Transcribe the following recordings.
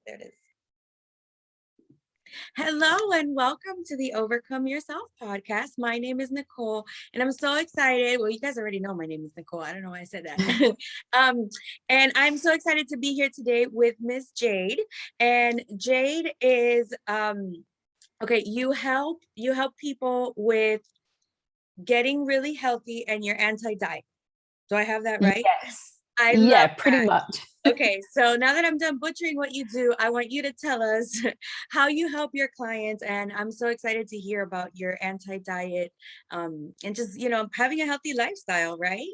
There it is. Hello and welcome to the Overcome Yourself podcast. My name is Nicole and I'm so excited. Well, you guys already know my name is Nicole. I don't know why I said that. And I'm so excited to be here today with Miss Jade. And Jade is, okay, you help people with getting really healthy and you're anti-diet. Do I have that right? Yes. I yeah, love pretty that. much. Okay, so now that I'm done butchering what you do, I want you to tell us how you help your clients. And I'm so excited to hear about your anti-diet and just, having a healthy lifestyle, right?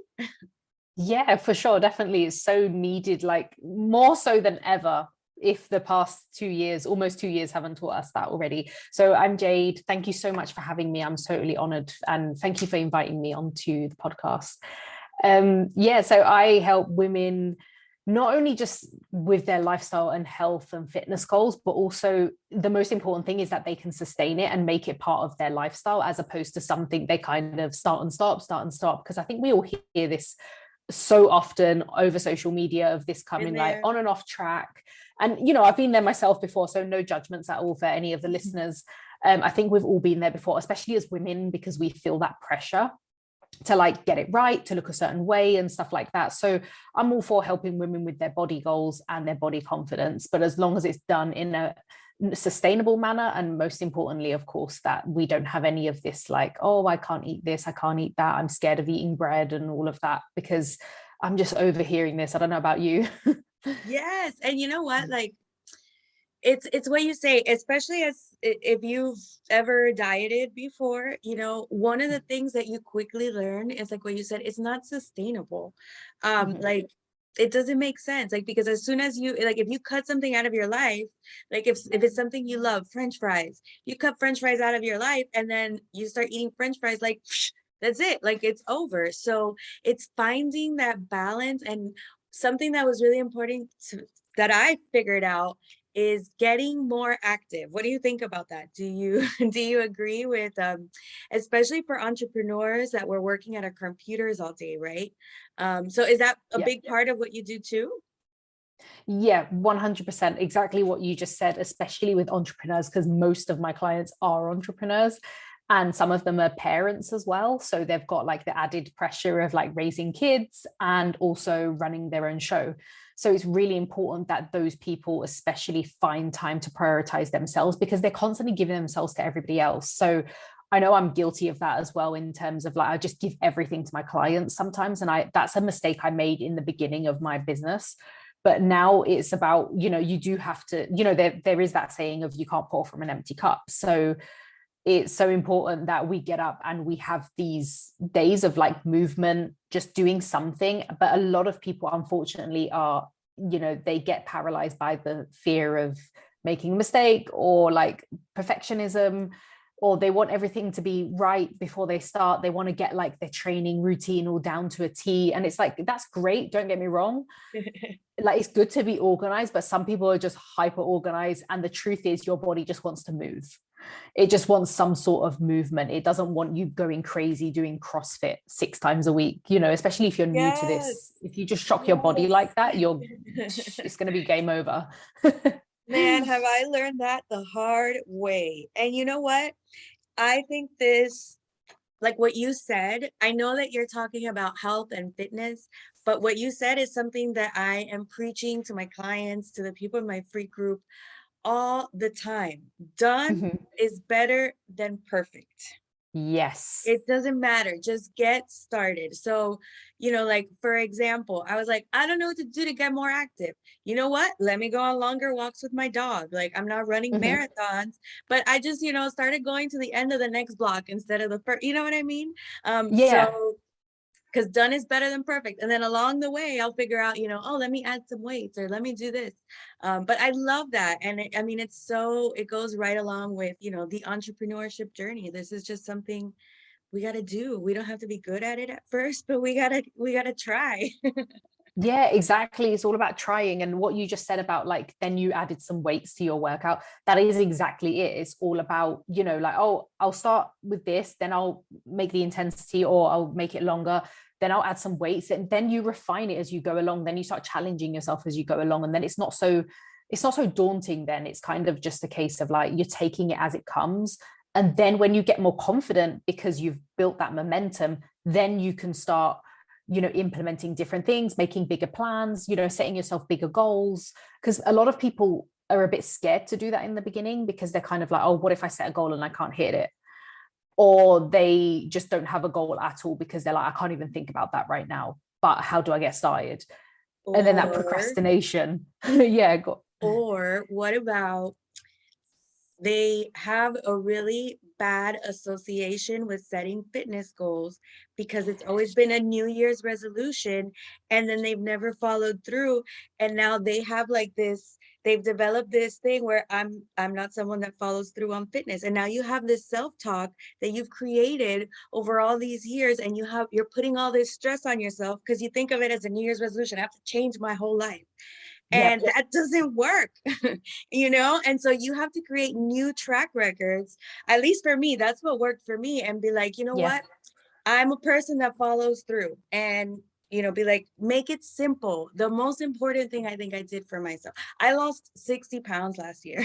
Yeah, for sure. Definitely. It's so needed, like more so than ever. If the past 2 years, almost 2 years, haven't taught us that already. So I'm Jade. Thank you so much for having me. I'm totally honored. And thank you for inviting me onto the podcast. So I help women not only just with their lifestyle and health and fitness goals, but also the most important thing is that they can sustain it and make it part of their lifestyle, as opposed to something they kind of start and stop. Because I think we all hear this so often over social media of this coming like on and off track. And, I've been there myself before, so no judgments at all for any of the listeners. I think we've all been there before, especially as women, because we feel that pressure to like get it right, to look a certain way and stuff like that. So I'm all for helping women with their body goals and their body confidence, but as long as it's done in a sustainable manner, and most importantly, of course, that we don't have any of this like, oh, I can't eat this, I can't eat that, I'm scared of eating bread and all of that, because I'm just overhearing this. I don't know about you. Yes. And you know what? Like, it's what you say, especially as if you've ever dieted before, one of the things that you quickly learn is like what you said, it's not sustainable. Like it doesn't make sense, like, because as soon as you like, if you cut something out of your life, like if it's something you love, French fries, you cut French fries out of your life and then you start eating French fries, like that's it, like it's over. So it's finding that balance. And something that was really important that I figured out is getting more active. What do you think about that? Do you do you agree with especially for entrepreneurs that we're working at our computers all day, right? So is that a big part of what you do too? Yeah, 100%. Exactly what you just said, especially with entrepreneurs, because most of my clients are entrepreneurs and some of them are parents as well. So they've got like the added pressure of like raising kids and also running their own show. So it's really important that those people especially find time to prioritize themselves, because they're constantly giving themselves to everybody else. So I know I'm guilty of that as well, in terms of like, I just give everything to my clients sometimes. And that's a mistake I made in the beginning of my business. But now it's about, you do have to, there is that saying of you can't pour from an empty cup. So it's so important that we get up and we have these days of like movement, just doing something. But a lot of people, unfortunately, are, they get paralyzed by the fear of making a mistake, or like perfectionism, or they want everything to be right before they start. They want to get like their training routine all down to a T. And it's like, that's great, don't get me wrong. Like, it's good to be organized, but some people are just hyper organized. And the truth is, your body just wants to move. It just wants some sort of movement. It doesn't want you going crazy doing CrossFit 6 times a week, especially if you're new to this. If you just shock your body like that, it's going to be game over. Man, have I learned that the hard way. And you know what? I think this, like what you said, I know that you're talking about health and fitness, but what you said is something that I am preaching to my clients, to the people in my free group all the time. Done is better than perfect. Yes. It doesn't matter. Just get started. So, like, for example, I was like, I don't know what to do to get more active. You know what? Let me go on longer walks with my dog. Like, I'm not running marathons, but I just, started going to the end of the next block instead of the first, you know what I mean? So because done is better than perfect. And then along the way, I'll figure out, oh, let me add some weights or let me do this. But I love that. And it goes right along with, the entrepreneurship journey. This is just something we got to do. We don't have to be good at it at first, but we gotta try. Yeah, exactly. It's all about trying. And what you just said about like, then you added some weights to your workout. That is exactly it. It's all about, like, oh, I'll start with this, then I'll make the intensity, or I'll make it longer. Then I'll add some weights, and then you refine it as you go along. Then you start challenging yourself as you go along. And then it's not so it's not so daunting then. It's kind of just a case of like you're taking it as it comes. And then when you get more confident because you've built that momentum, then you can start, implementing different things, making bigger plans, setting yourself bigger goals. Because a lot of people are a bit scared to do that in the beginning because they're kind of like, oh, what if I set a goal and I can't hit it? Or they just don't have a goal at all because they're like, I can't even think about that right now. But how do I get started? And then that Or procrastination. Yeah. or what about they have a really bad association with setting fitness goals because it's always been a New Year's resolution and then they've never followed through. And now they have like this, they've developed this thing where I'm not someone that follows through on fitness. And now you have this self-talk that you've created over all these years, and you're putting all this stress on yourself because you think of it as a New Year's resolution. I have to change my whole life. And Yep. that doesn't work, and so you have to create new track records. At least for me, that's what worked for me. And be like, you know Yeah. what, I'm a person that follows through. And be like, make it simple. The most important thing I think I did for myself, I lost 60 pounds last year.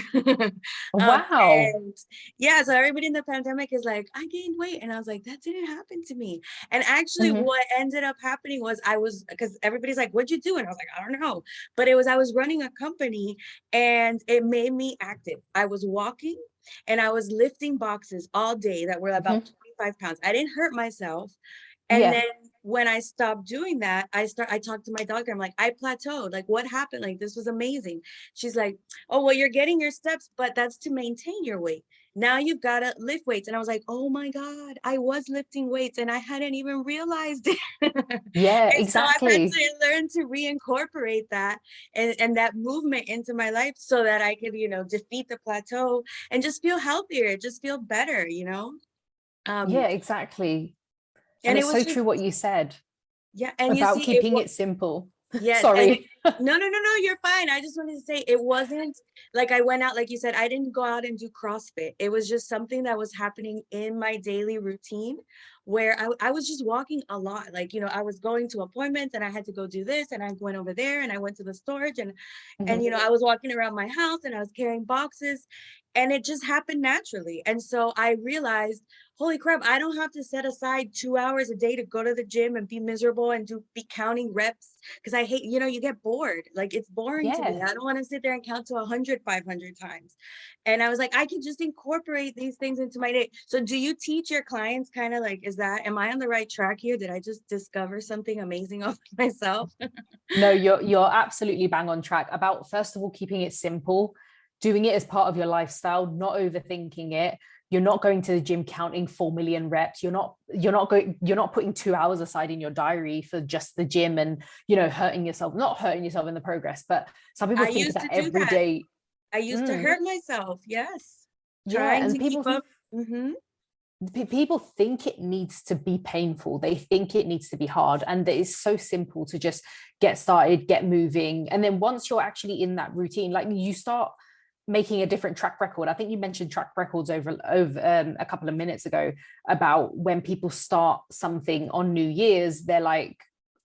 Wow. And yeah, so everybody in the pandemic is like, I gained weight. And I was like, that didn't happen to me. And actually Mhm. what ended up happening was because everybody's like, what'd you do? And I was like, I don't know. But I was running a company and it made me active. I was walking and I was lifting boxes all day that were about Mhm. 25 pounds. I didn't hurt myself. And Yeah. then when I stopped doing that, I talked to my doctor. I'm like, I plateaued. Like, what happened? Like, this was amazing. She's like, oh, well, you're getting your steps, but that's to maintain your weight. Now you've got to lift weights. And I was like, oh my God, I was lifting weights and I hadn't even realized it. Yeah, And so I've had exactly. to learn to reincorporate that and that movement into my life so that I could, defeat the plateau and just feel healthier, just feel better. Yeah, Um, exactly. And and it it's was so just, true what you said yeah. And you about see, it keeping was, it simple. yes, and Sorry. no, no, no, no, you're fine. I just wanted to say it wasn't like I went out, like you said, I didn't go out and do CrossFit. It was just something that was happening in my daily routine where I was just walking a lot. Like, I was going to appointments and I had to go do this and I went over there and I went to the storage and Mhm. I was walking around my house and I was carrying boxes and it just happened naturally. And so I realized, holy crap, I don't have to set aside 2 hours a day to go to the gym and be miserable and be counting reps because I hate, you get bored. Like it's boring to me. Yeah. I don't want to sit there and count to 100, 500 times. And I was like, I could just incorporate these things into my day. So do you teach your clients kind of like, am I on the right track here? Did I just discover something amazing of myself? No, you're absolutely bang on track about, first of all, keeping it simple, doing it as part of your lifestyle, not overthinking it. You're not going to the gym counting 4 million reps. You're not putting 2 hours aside in your diary for just the gym and hurting yourself, not hurting yourself in the progress. But some people I think used that to do every that. day. I used to Mm, hurt myself. Yes. yeah, Trying and to keep up. Mm-hmm. people think it needs to be painful. They think it needs to be hard, and it's so simple to just get started, get moving. And then once you're actually in that routine, like you start making a different track record. I think you mentioned track records over a couple of minutes ago about when people start something on New Year's, they're like,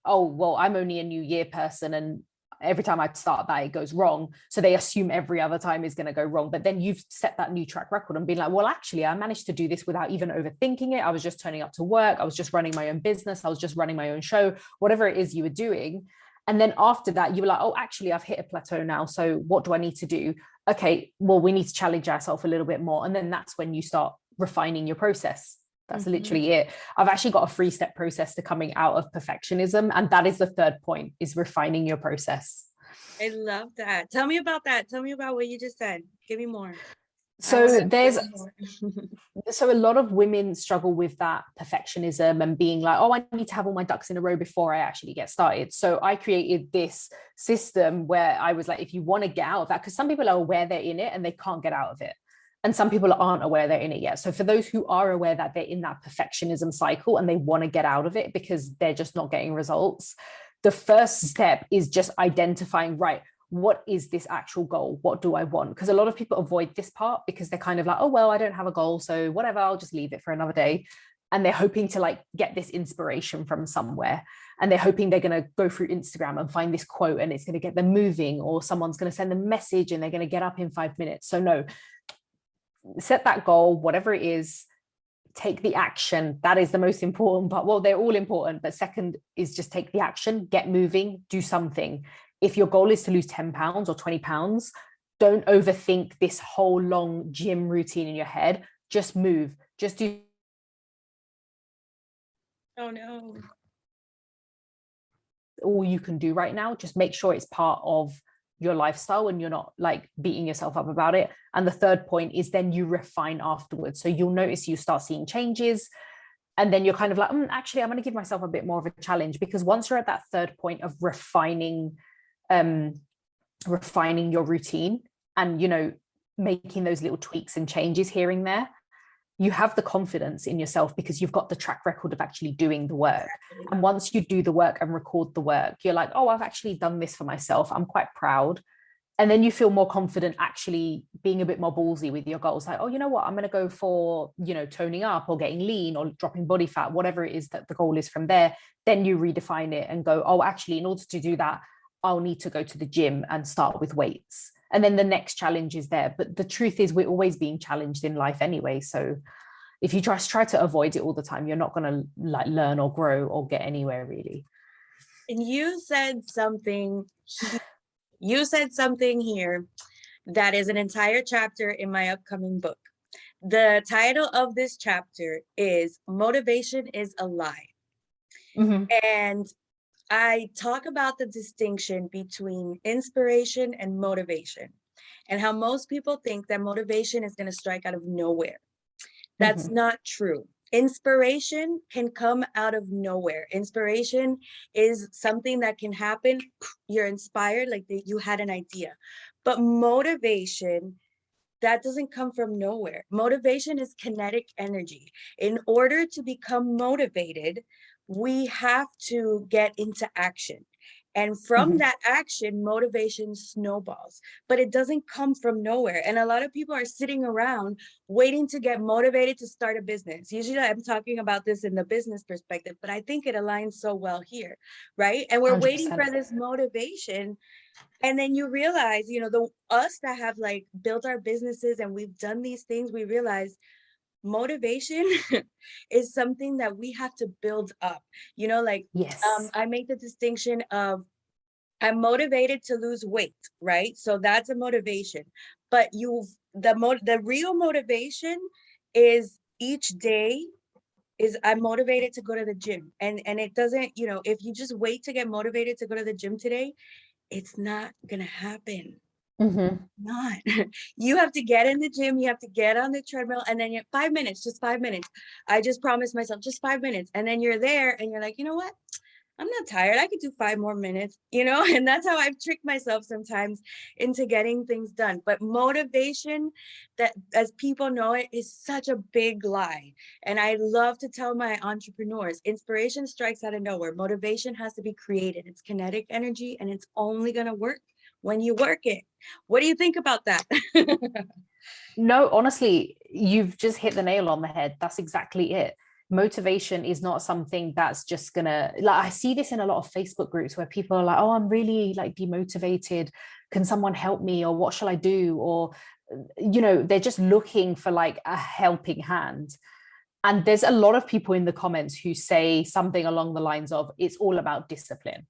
oh, well, I'm only a New Year person, and every time I start that, it goes wrong. So they assume every other time is going to go wrong. But then you've set that new track record and been like, well, actually, I managed to do this without even overthinking it. I was just turning up to work. I was just running my own business. I was just running my own show, whatever it is you were doing. And then after that, you were like, oh, actually, I've hit a plateau now. So what do I need to do? Okay, well, we need to challenge ourselves a little bit more. And then that's when you start refining your process. That's Mm-hmm. literally it. I've actually got a 3-step process to coming out of perfectionism. And that is the third point, is refining your process. I love that. Tell me about that. Tell me about what you just said. Give me more. I want So to there's know more. so a lot of women struggle with that perfectionism and being like, oh, I need to have all my ducks in a row before I actually get started. So I created this system where I was like, if you want to get out of that, because some people are aware they're in it and they can't get out of it, and some people aren't aware they're in it yet. So for those who are aware that they're in that perfectionism cycle and they want to get out of it because they're just not getting results, the first step is just identifying, right, what is this actual goal? What do I want? Because a lot of people avoid this part because they're kind of like, oh, well, I don't have a goal, so whatever, I'll just leave it for another day. And they're hoping to like get this inspiration from somewhere. and they're hoping they're going to go through Instagram and find this quote and it's going to get them moving, or someone's going to send them a message and they're going to get up in 5 minutes. So no, set that goal, whatever it is, take the action. That is the most important part. Well, they're all important, but second is just take the action, get moving, do something. If your goal is to lose 10 pounds or 20 pounds, don't overthink this whole long gym routine in your head. Just move, just do. Oh no. All you can do right now, just make sure it's part of your lifestyle and you're not like beating yourself up about it. And the third point is then you refine afterwards. So you'll notice you start seeing changes, and then you're kind of like, actually, I'm going to give myself a bit more of a challenge, because once you're at that third point of refining your routine and, you know, making those little tweaks and changes here and there, you have the confidence in yourself because you've got the track record of actually doing the work. And once you do the work and record the work, you're like, oh, I've actually done this for myself. I'm quite proud. And then you feel more confident actually being a bit more ballsy with your goals. Like, oh, you know what? I'm going to go for, you know, toning up or getting lean or dropping body fat, whatever it is that the goal is from there. Then you redefine it and go, oh, actually, in order to do that, I'll need to go to the gym and start with weights. And then the next challenge is there. But the truth is we're always being challenged in life anyway. So if you just try to avoid it all the time, you're not going to like learn or grow or get anywhere really. And you said something here that is an entire chapter in my upcoming book. The title of this chapter is Motivation is a Lie. Mm-hmm. And I talk about the distinction between inspiration and motivation, and how most people think that motivation is going to strike out of nowhere. That's not true. Inspiration can come out of nowhere. Inspiration is something that can happen. You're inspired, like you had an idea. But motivation, that doesn't come from nowhere. Motivation is kinetic energy. In order to become motivated, we have to get into action. And from that action, motivation snowballs, but it doesn't come from nowhere. And a lot of people are sitting around waiting to get motivated to start a business. Usually I'm talking about this in the business perspective, but I think it aligns so well here, right? And we're 100%. waiting for this motivation. And then you realize, you know, us that have like built our businesses and we've done these things, we realize motivation is something that we have to build up, you know, like, yes. I make the distinction of I'm motivated to lose weight, right? So that's a motivation, but the real motivation is each day is I'm motivated to go to the gym. And it doesn't, you know, if you just wait to get motivated to go to the gym today, it's not gonna happen. Not. You have to get in the gym, you have to get on the treadmill, and then you're 5 minutes, just 5 minutes. I just promised myself just 5 minutes. And then you're there and you're like, you know what? I'm not tired. I could do 5 more minutes, you know? And that's how I've tricked myself sometimes into getting things done. But motivation, that as people know it, is such a big lie. And I love to tell my entrepreneurs, inspiration strikes out of nowhere. Motivation has to be created. It's kinetic energy, and it's only going to work when you work it. What do you think about that? No, honestly, you've just hit the nail on the head. That's exactly it. Motivation is not something that's just gonna, like, I see this in a lot of Facebook groups where people are like, oh, I'm really like demotivated. Can someone help me? Or what shall I do? Or, you know, they're just looking for like a helping hand. And there's a lot of people in the comments who say something along the lines of, it's all about discipline.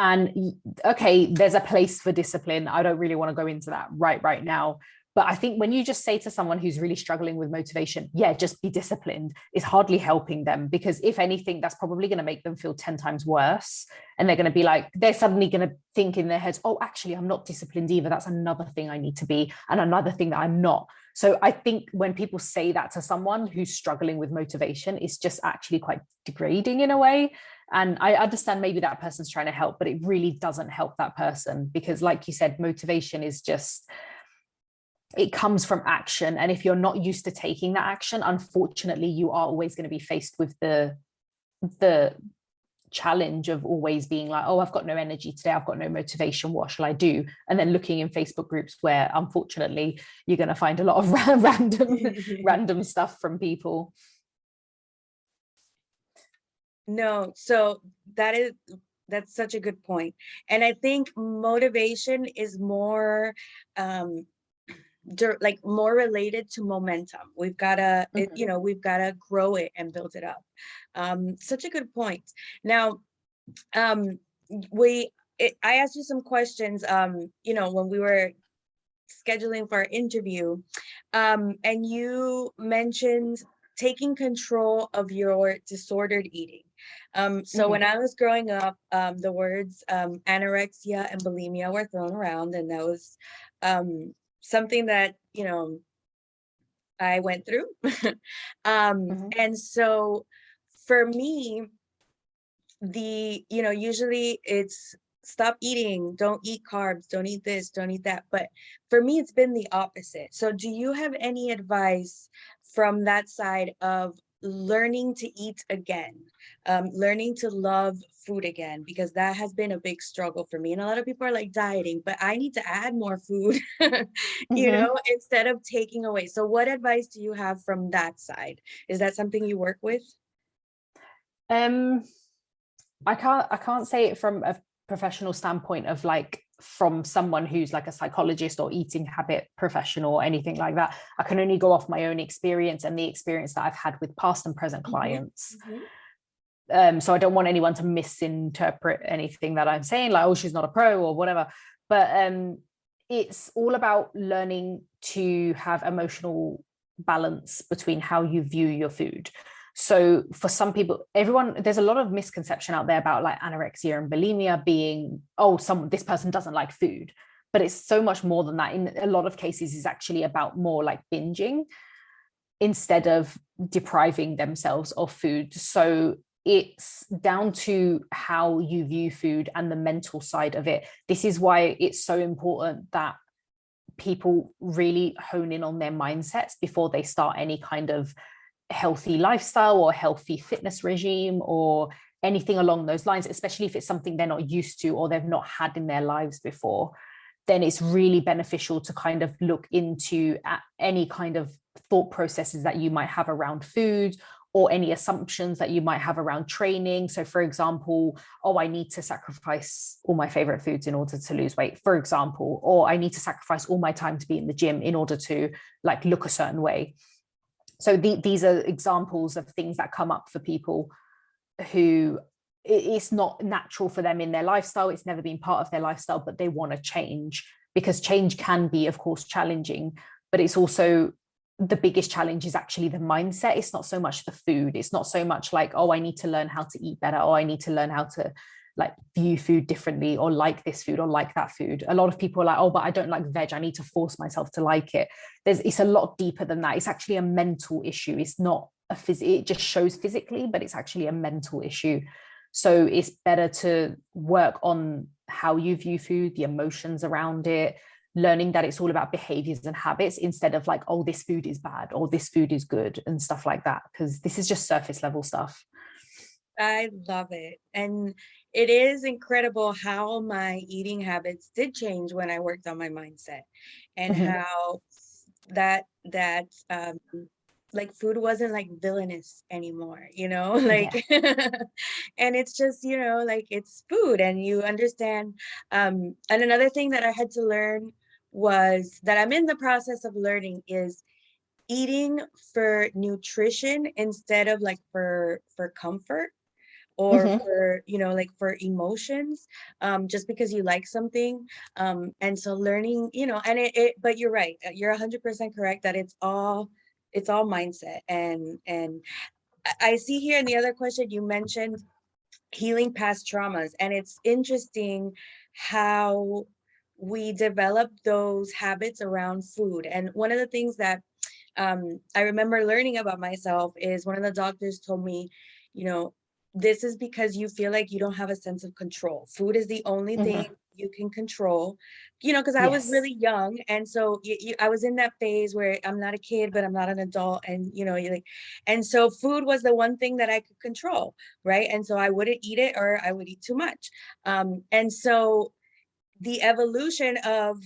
And okay, there's a place for discipline. I don't really want to go into that right now. But I think when you just say to someone who's really struggling with motivation, yeah, just be disciplined, is hardly helping them, because if anything, that's probably going to make them feel 10 times worse. And they're going to be like, they're suddenly going to think in their heads, oh, actually, I'm not disciplined either. That's another thing I need to be, and another thing that I'm not. So I think when people say that to someone who's struggling with motivation, it's just actually quite degrading in a way. And I understand maybe that person's trying to help, but it really doesn't help that person, because like you said, motivation is just, it comes from action. And if you're not used to taking that action, unfortunately, you are always going to be faced with the challenge of always being like, oh, I've got no energy today, I've got no motivation, what shall I do? And then looking in Facebook groups where unfortunately you're going to find a lot of random stuff from people. No, so that is that's such a good point. And I think motivation is more um like more related to momentum. We've gotta Mhm. we've gotta grow it and build it up. Such a good point. Now, um I asked you some questions when we were scheduling for our interview, and you mentioned taking control of your disordered eating. So Mhm. when I was growing up, the words anorexia and bulimia were thrown around, and that was something that I went through. Mhm. And so for me, usually it's stop eating, don't eat carbs, don't eat this, don't eat that. But for me, it's been the opposite. So do you have any advice from that side of learning to eat again, learning to love food again? Because that has been a big struggle for me. And a lot of people are like dieting, but I need to add more food, Mhm. instead of taking away. So what advice do you have from that side? Is that something you work with? Um, I can't say it from a professional standpoint of like from someone who's like a psychologist or eating habit professional or anything like that. I can only go off my own experience and the experience that I've had with past and present Mhm, clients. mhm. So I don't want anyone to misinterpret anything that I'm saying, like, oh, she's not a pro or whatever. But it's all about learning to have emotional balance between how you view your food. So for some people, there's a lot of misconception out there about like anorexia and bulimia being, oh, this person doesn't like food. But it's so much more than that. In a lot of cases, is actually about more like binging instead of depriving themselves of food. So it's down to how you view food and the mental side of it. This is why it's so important that people really hone in on their mindsets before they start any kind of healthy lifestyle or healthy fitness regime or anything along those lines, especially if it's something they're not used to or they've not had in their lives before. Then it's really beneficial to kind of look into any kind of thought processes that you might have around food or any assumptions that you might have around training. So, for example, oh, I need to sacrifice all my favorite foods in order to lose weight, for example, or I need to sacrifice all my time to be in the gym in order to like look a certain way. So these are examples of things that come up for people who it's not natural for them in their lifestyle. It's never been part of their lifestyle, but they want to change because change can be, of course, challenging, but it's also the biggest challenge is actually the mindset. It's not so much the food. It's not so much like, oh, I need to learn how to eat better, or I need to learn how to like view food differently or like this food or like that food. A lot of people are like, oh, but I don't like veg, I need to force myself to like it. It's a lot deeper than that. It's actually a mental issue. It's not it just shows physically, but it's actually a mental issue. So it's better to work on how you view food, the emotions around it, learning that it's all about behaviors and habits instead of like, oh, this food is bad or this food is good and stuff like that, because this is just surface level stuff. I love it. And it is incredible how my eating habits did change when I worked on my mindset, and Mhm. how that like food wasn't like villainous anymore, like Yeah. and it's just, like it's food and you understand. And another thing that I had to learn was that I'm in the process of learning is eating for nutrition instead of like for comfort, or Mhm. for like for emotions, just because you like something. And so learning, and but you're right, you're 100% correct that it's all mindset. And I see here in the other question you mentioned healing past traumas, and it's interesting how we develop those habits around food. And one of the things that I remember learning about myself is one of the doctors told me, you know, this is because you feel like you don't have a sense of control. Food is the only thing Mhm. you can control, because I was Yes. really young. And so I was in that phase where I'm not a kid, but I'm not an adult. And, you're like, and so food was the one thing that I could control. Right. And so I wouldn't eat it or I would eat too much. And so the evolution of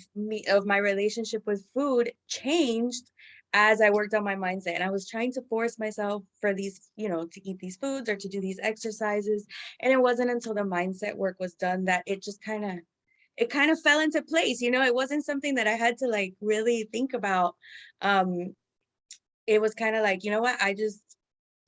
my relationship with food changed as I worked on my mindset. And I was trying to force myself for these, to eat these foods or to do these exercises. And it wasn't until the mindset work was done that it kind of fell into place. It wasn't something that I had to like really think about. It was kind of like, you know what,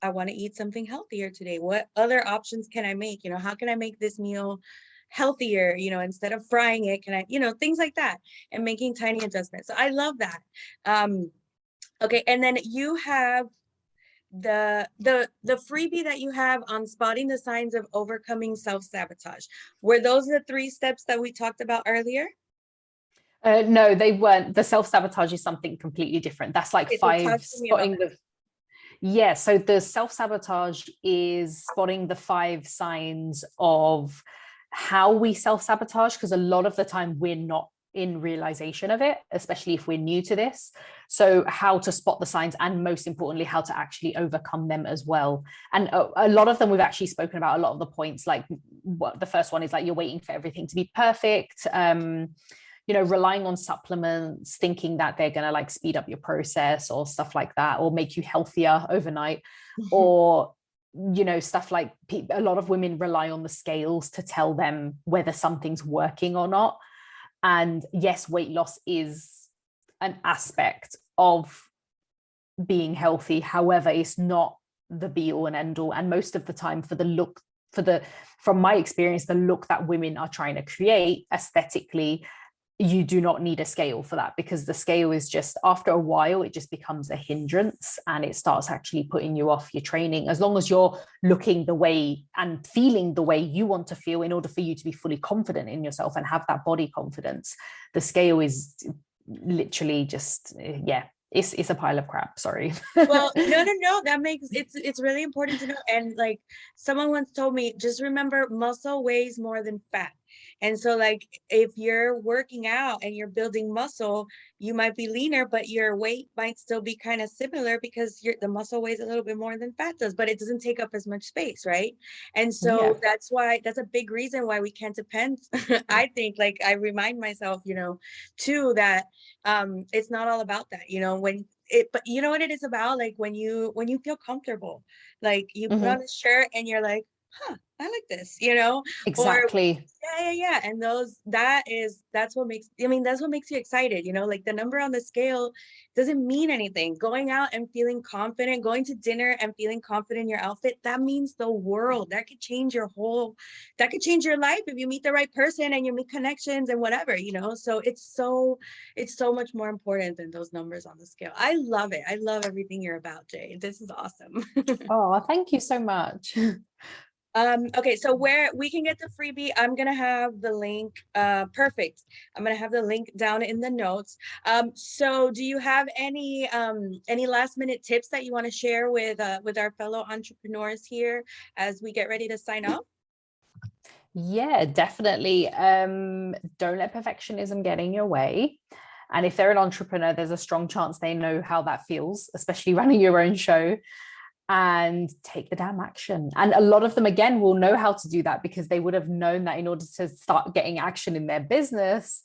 I want to eat something healthier today. What other options can I make? How can I make this meal healthier? Instead of frying it, can I, things like that, and making tiny adjustments. So I love that. Okay. And then you have the freebie that you have on spotting the signs of overcoming self-sabotage. Were those the 3 steps that we talked about earlier? No, they weren't. The self-sabotage is something completely different. That's like Okay, so talk 5 to me about spotting the yeah. So the self-sabotage is spotting the 5 signs of how we self-sabotage, because a lot of the time we're not in realization of it, especially if we're new to this. So how to spot the signs, and most importantly, how to actually overcome them as well. And a lot of them we've actually spoken about. A lot of the points, like what the first one is, like you're waiting for everything to be perfect. Relying on supplements, thinking that they're going to like speed up your process or stuff like that, or make you healthier overnight, or stuff like a lot of women rely on the scales to tell them whether something's working or not. And yes, weight loss is an aspect of being healthy. However, it's not the be all and end all. And most of the time, from my experience, the look that women are trying to create aesthetically, you do not need a scale for that, because the scale is just, after a while, it just becomes a hindrance and it starts actually putting you off your training. As long as you're looking the way and feeling the way you want to feel in order for you to be fully confident in yourself and have that body confidence, the scale is literally just, it's a pile of crap. Sorry. Well, no, that makes it's really important to know. And like someone once told me, just remember, muscle weighs more than fat. And so like if you're working out and you're building muscle, you might be leaner, but your weight might still be kind of similar, because the muscle weighs a little bit more than fat does, but it doesn't take up as much space, right? And so that's a big reason why we can't depend. I think, like, I remind myself, too, that it's not all about that, but you know what it is about? Like when you feel comfortable, like you put on a shirt and you're like, I like this, or Exactly. yeah. And that's what makes you excited, like the number on the scale doesn't mean anything. Going out and feeling confident, going to dinner and feeling confident in your outfit, that means the world. That could change your life if you meet the right person and you make connections and whatever, so it's so much more important than those numbers on the scale. I love it. I love everything you're about, Jay. This is awesome. Oh, thank you so much. Okay, so where we can get the freebie, I'm gonna have the link. Perfect. I'm gonna have the link down in the notes. So do you have any last minute tips that you want to share with our fellow entrepreneurs here as we get ready to sign off? Yeah, definitely. Don't let perfectionism get in your way. And if they're an entrepreneur, there's a strong chance they know how that feels, especially running your own show. And take the damn action. And a lot of them, again, will know how to do that, because they would have known that in order to start getting action in their business,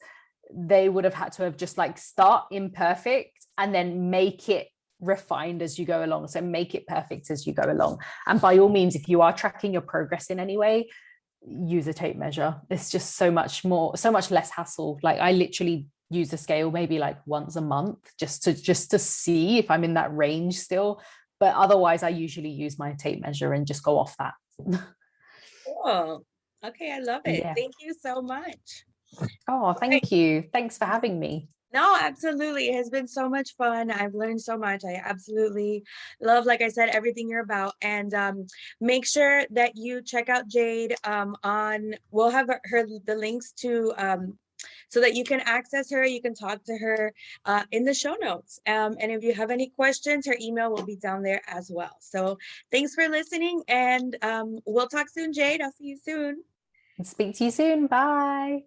they would have had to have just like start imperfect and then make it refined as you go along. So make it perfect as you go along. And by all means, if you are tracking your progress in any way, use a tape measure. It's just so much less hassle. Like I literally use a scale maybe like once a month just to see if I'm in that range still. But otherwise, I usually use my tape measure and just go off that. Cool. Okay, I love it. Yeah. Thank you so much. Oh, Right. thank you. Thanks for having me. No, absolutely. It has been so much fun. I've learned so much. I absolutely love, like I said, everything you're about. And make sure that you check out Jade we'll have the links to so that you can access her, you can talk to her in the show notes. And if you have any questions, her email will be down there as well. So thanks for listening, and we'll talk soon, Jade. I'll see you soon. Speak to you soon. Bye.